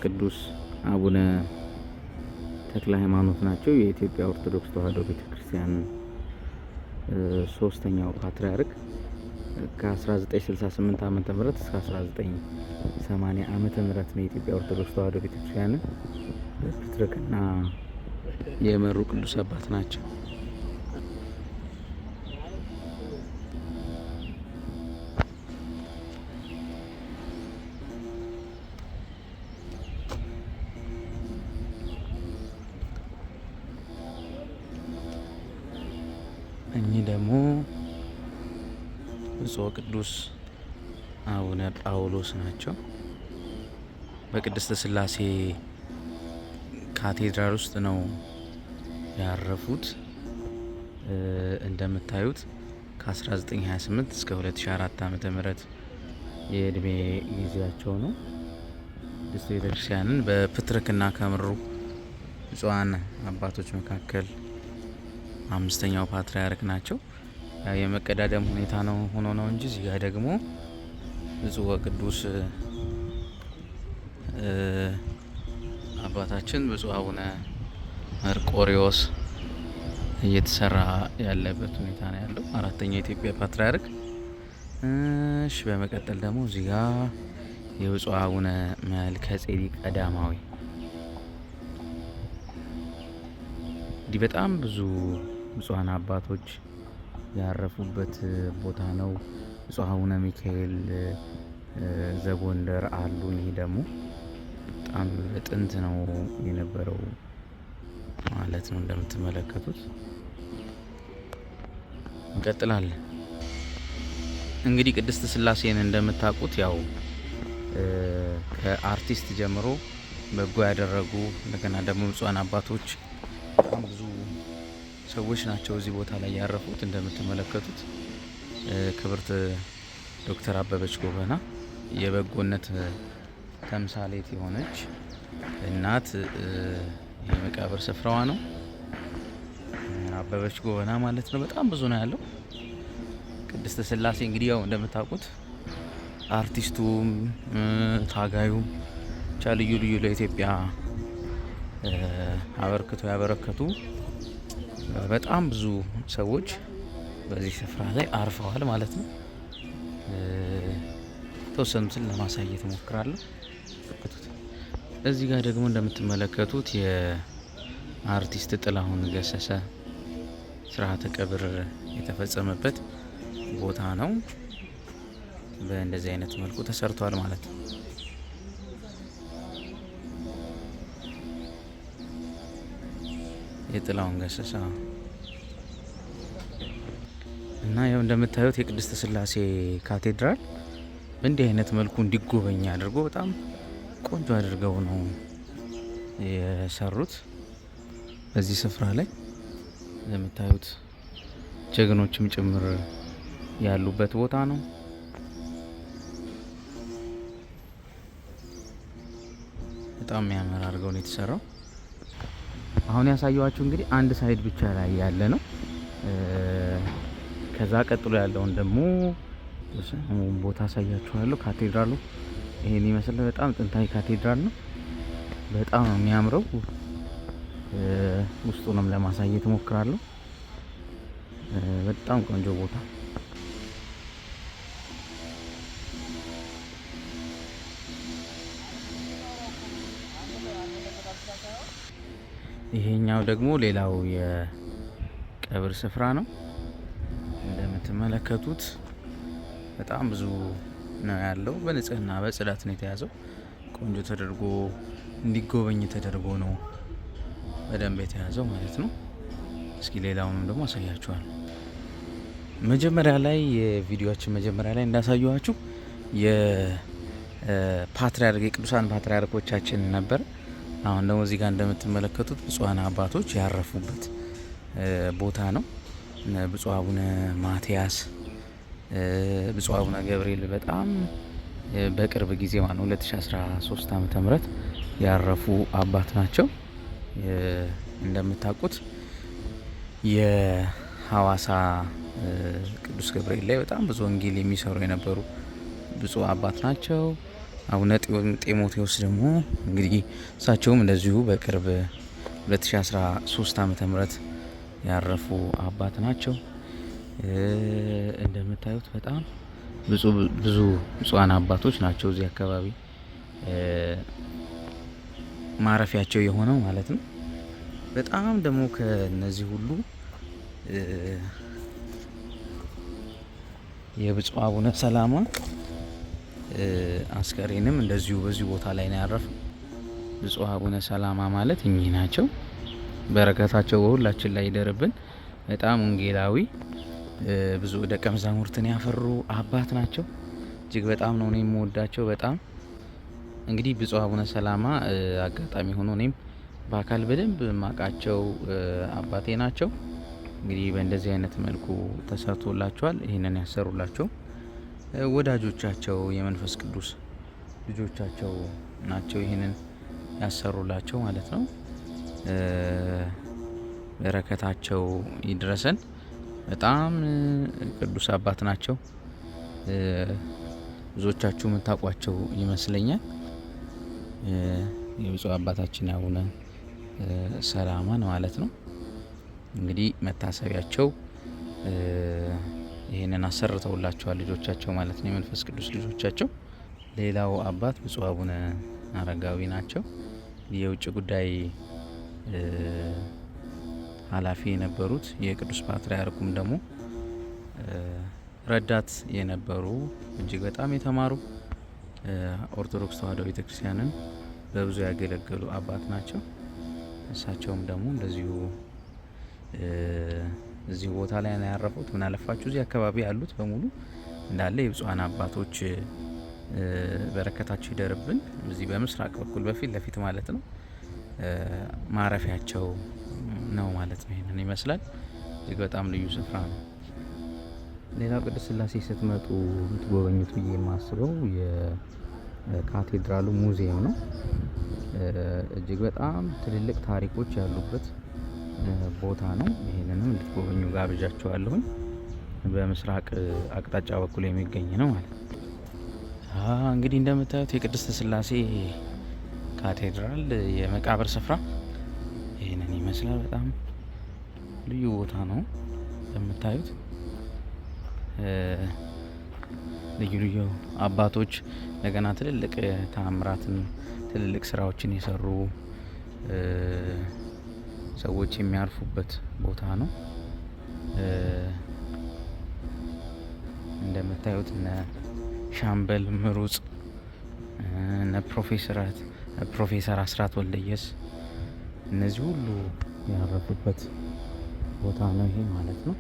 ወቅዱስ አቡነ ተክለ ሃይማኖት ናቸው። የኢትዮጵያ ኦርቶዶክስ ተዋሕዶ ቤተክርስቲያን ሶስተኛው ፓትርያርክ ከ1968 ዓ.ም እስከ 1980 ዓ.ም ነው የኢትዮጵያ ኦርቶዶክስ ተዋሕዶ ቤተክርስቲያንን በፕትርክና የመሩ ቅዱስ አባት ናቸው። እኚህ ደግሞ ብፁዕ ቅዱስ አቡነ ጳውሎስ ናቸው። በቅድስተ ሥላሴ ካቴድራል ውስጥ ነው ያረፉት። እንደምታዩት ከ1928 እስከ 2004 ዓ.ም የእድሜ ጊዜያቸው ነው። ቅድስት ቤተክርስቲያንን በፕትርክና ከመሩ ብፁዓን አባቶች መካከል አምስተኛው ፓትርያርክ ናቸው። የመቀዳደም ሁኔታ ነው ሆኖ ነው እንጂ እዚህ ጋር ደግሞ ብፁዕ ወቅዱስ አባታችን ብፁዕ አቡነ መርቆሪዎስ እየተሰራ ያለበት ሁኔታ ነው ያለው። አራተኛው የኢትዮጵያ ፓትርያርክ። እሺ፣ በመቀጠል ደግሞ እዚህ ጋር የብፁዕ አቡነ መልከ ጼዴቅ ቀዳማዊ እንዲህ በጣም ብዙ ብፁዓን አባቶች ያረፉበት ቦታ ነው። ብፁዕ አቡነ ሚካኤል ዘጎንደር አሉ። ይህ ደግሞ በጣም ጥንት ነው የነበረው ማለት ነው። እንደምትመለከቱት እንቀጥላለን። እንግዲህ ቅድስት ሥላሴን እንደምታውቁት ያው ከአርቲስት ጀምሮ በጎ ያደረጉ እንደገና ደግሞ ብፁዓን አባቶች በጣም ብዙ ሰዎች ናቸው እዚህ ቦታ ላይ ያረፉት። እንደምትመለከቱት ክብርት ዶክተር አበበች ጎበና የበጎነት ተምሳሌት የሆነች እናት የመቃብር ስፍራዋ ነው። አበበች ጎበና ማለት ነው። በጣም ብዙ ነው ያለው። ቅድስት ሥላሴ እንግዲህ ያው እንደምታውቁት አርቲስቱም ታጋዩም ብቻ ልዩ ልዩ ለኢትዮጵያ አበርክቶ ያበረከቱ በጣም ብዙ ሰዎች በዚህ ስፍራ ላይ አርፈዋል ማለት ነው። ተወሰኑትን ለማሳየት እሞክራለሁ። እዚህ ጋር ደግሞ እንደምትመለከቱት የአርቲስት ጥላሁን ገሰሰ ስርዓተ ቀብር የተፈጸመበት ቦታ ነው። በእንደዚህ አይነት መልኩ ተሰርቷል ማለት ነው። የጥላሁን ገሰሰ እና ያው እንደምታዩት የቅድስት ሥላሴ ካቴድራል በእንዲህ አይነት መልኩ እንዲጎበኝ አድርጎ በጣም ቆንጆ አድርገው ነው የሰሩት። በዚህ ስፍራ ላይ እንደምታዩት ጀግኖችም ጭምር ያሉበት ቦታ ነው። በጣም የሚያምር አድርገው ነው የተሰራው። አሁን ያሳየኋችሁ እንግዲህ አንድ ሳይድ ብቻ ላይ ያለ ነው። ከዛ ቀጥሎ ያለውን ደግሞ ቦታ አሳያችኋለሁ። ካቴድራሉ ይሄን ይመስላል። በጣም ጥንታዊ ካቴድራል ነው። በጣም ነው የሚያምረው። ውስጡንም ለማሳየት እሞክራለሁ። በጣም ቆንጆ ቦታ። ይሄኛው ደግሞ ሌላው የቀብር ስፍራ ነው። እንደምትመለከቱት በጣም ብዙ ነው ያለው። በንጽህና በጽዳት ነው የተያዘው። ቆንጆ ተደርጎ እንዲጎበኝ ተደርጎ ነው በደንብ የተያዘው ማለት ነው። እስኪ ሌላውንም ደግሞ አሳያችኋል። መጀመሪያ ላይ የቪዲዮአችን መጀመሪያ ላይ እንዳሳየኋችሁ የፓትርያርክ የቅዱሳን ፓትርያርኮቻችን ነበር። አሁን ደግሞ እዚህ ጋር እንደምትመለከቱት ብፁዓን አባቶች ያረፉበት ቦታ ነው። ብፁዕ አቡነ ማትያስ፣ ብፁዕ አቡነ ገብርኤል በጣም በቅርብ ጊዜ ማለት 2013 ዓ.ም ያረፉ አባት ናቸው። እንደምታውቁት የሐዋሳ ቅዱስ ገብርኤል ላይ በጣም ብዙ ወንጌል የሚሰሩ የነበሩ ብፁዕ አባት ናቸው። አቡነ ጢሞቴዎስ ደግሞ እንግዲህ እሳቸውም እንደዚሁ በቅርብ 2013 ዓመተ ምህረት ያረፉ አባት ናቸው። እንደምታዩት በጣም ብዙ ብፁዓን አባቶች ናቸው እዚህ አካባቢ ማረፊያቸው የሆነው ማለት ነው። በጣም ደግሞ ከነዚህ ሁሉ የብፁዕ አቡነ ሰላማ አስከሬንም እንደዚሁ በዚህ ቦታ ላይ ነው ያረፈው። ብፁዕ አቡነ ሰላማ ማለት እኚህ ናቸው። በረከታቸው በሁላችን ላይ ይደርብን። በጣም ወንጌላዊ ብዙ ደቀ መዛሙርትን ያፈሩ አባት ናቸው። እጅግ በጣም ነው የምወዳቸው። በጣም እንግዲህ ብፁዕ አቡነ ሰላማ አጋጣሚ ሆኖ እኔም በአካል በደንብ ማቃቸው አባቴ ናቸው። እንግዲህ በእንደዚህ አይነት መልኩ ተሰርቶላቸዋል። ይህንን ያሰሩላቸው ወዳጆቻቸው የመንፈስ ቅዱስ ልጆቻቸው ናቸው። ይህንን ያሰሩላቸው ማለት ነው። በረከታቸው ይድረሰን። በጣም ቅዱስ አባት ናቸው። ብዙዎቻችሁ የምታውቋቸው ይመስለኛል። የብፁዕ አባታችን አቡነ ሰላማን ማለት ነው። እንግዲህ መታሰቢያቸው ይህንን አሰርተውላቸዋል ልጆቻቸው ማለት ነው፣ የመንፈስ ቅዱስ ልጆቻቸው። ሌላው አባት ብፁዕ አቡነ አረጋዊ ናቸው። የውጭ ጉዳይ ኃላፊ የነበሩት የቅዱስ ፓትርያርኩም ደግሞ ረዳት የነበሩ እጅግ በጣም የተማሩ ኦርቶዶክስ ተዋሕዶ ቤተክርስቲያንን በብዙ ያገለገሉ አባት ናቸው። እሳቸውም ደግሞ እንደዚሁ እዚህ ቦታ ላይ ነው ያረፉት። ምን አለፋችሁ እዚህ አካባቢ ያሉት በሙሉ እንዳለ የብፁዓን አባቶች በረከታቸው ይደርብን። እዚህ በምስራቅ በኩል በፊት ለፊት ማለት ነው ማረፊያቸው ነው ማለት ነው። ይሄንን ይመስላል። እጅግ በጣም ልዩ ስፍራ ነው። ሌላው ቅድስት ሥላሴ ስትመጡ የምትጎበኙት ብዬ የማስበው የካቴድራሉ ሙዚየም ነው። እጅግ በጣም ትልልቅ ታሪኮች ያሉበት ቦታ ነው። ይህንንም እንድትጎበኙ ጋብዣችኋለሁኝ። በምስራቅ አቅጣጫ በኩል የሚገኝ ነው ማለት ነው። እንግዲህ እንደምታዩት የቅድስት ሥላሴ ካቴድራል የመቃብር ስፍራ ይህንን ይመስላል። በጣም ልዩ ቦታ ነው። እንደምታዩት ልዩ ልዩ አባቶች እንደገና ትልልቅ ተአምራትን ትልልቅ ስራዎችን የሰሩ ሰዎች የሚያርፉበት ቦታ ነው። እንደምታዩት እነ ሻምበል ምሩጽ እነ ፕሮፌሰር አስራት ወልደየስ እነዚህ ሁሉ ያረፉበት ቦታ ነው ይሄ ማለት ነው።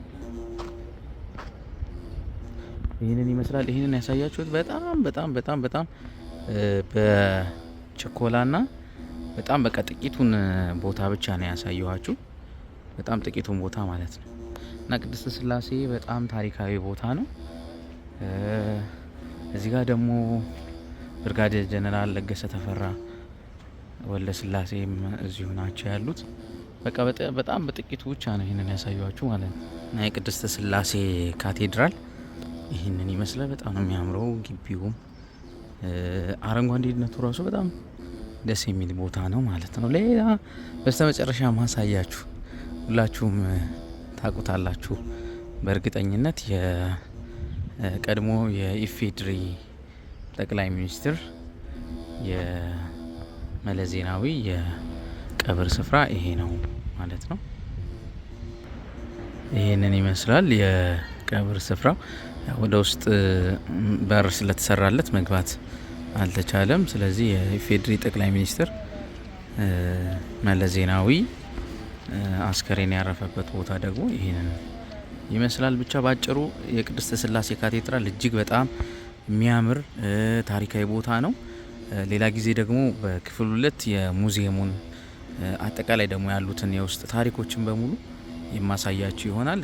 ይህንን ይመስላል። ይህንን ያሳያችሁት በጣም በችኮላና በጣም በቃ ጥቂቱን ቦታ ብቻ ነው ያሳየኋችሁ። በጣም ጥቂቱን ቦታ ማለት ነው። እና ቅድስት ሥላሴ በጣም ታሪካዊ ቦታ ነው። እዚህ ጋር ደግሞ ብርጋዴር ጀነራል ለገሰ ተፈራ ወልደ ሥላሴም እዚሁ ናቸው ያሉት። በቃ በጣም በጥቂቱ ብቻ ነው ይህንን ያሳየኋችሁ ማለት ነው። እና የቅድስት ሥላሴ ካቴድራል ይህንን ይመስላል። በጣም ነው የሚያምረው። ግቢውም አረንጓዴነቱ ራሱ በጣም ደስ የሚል ቦታ ነው ማለት ነው። ሌላ በስተመጨረሻ ማሳያችሁ ሁላችሁም ታውቁታላችሁ በእርግጠኝነት የቀድሞ የኢፌድሪ ጠቅላይ ሚኒስትር የመለስ ዜናዊ የቀብር ስፍራ ይሄ ነው ማለት ነው። ይሄንን ይመስላል የቀብር ስፍራው። ወደ ውስጥ በር ስለተሰራለት መግባት አልተቻለም። ስለዚህ የኢፌድሪ ጠቅላይ ሚኒስትር መለስ ዜናዊ አስከሬን ያረፈበት ቦታ ደግሞ ይህንን ይመስላል። ብቻ ባጭሩ የቅድስት ሥላሴ ካቴድራል እጅግ በጣም የሚያምር ታሪካዊ ቦታ ነው። ሌላ ጊዜ ደግሞ በክፍል 2 የሙዚየሙን አጠቃላይ ደግሞ ያሉትን የውስጥ ታሪኮችን በሙሉ የማሳያችሁ ይሆናል።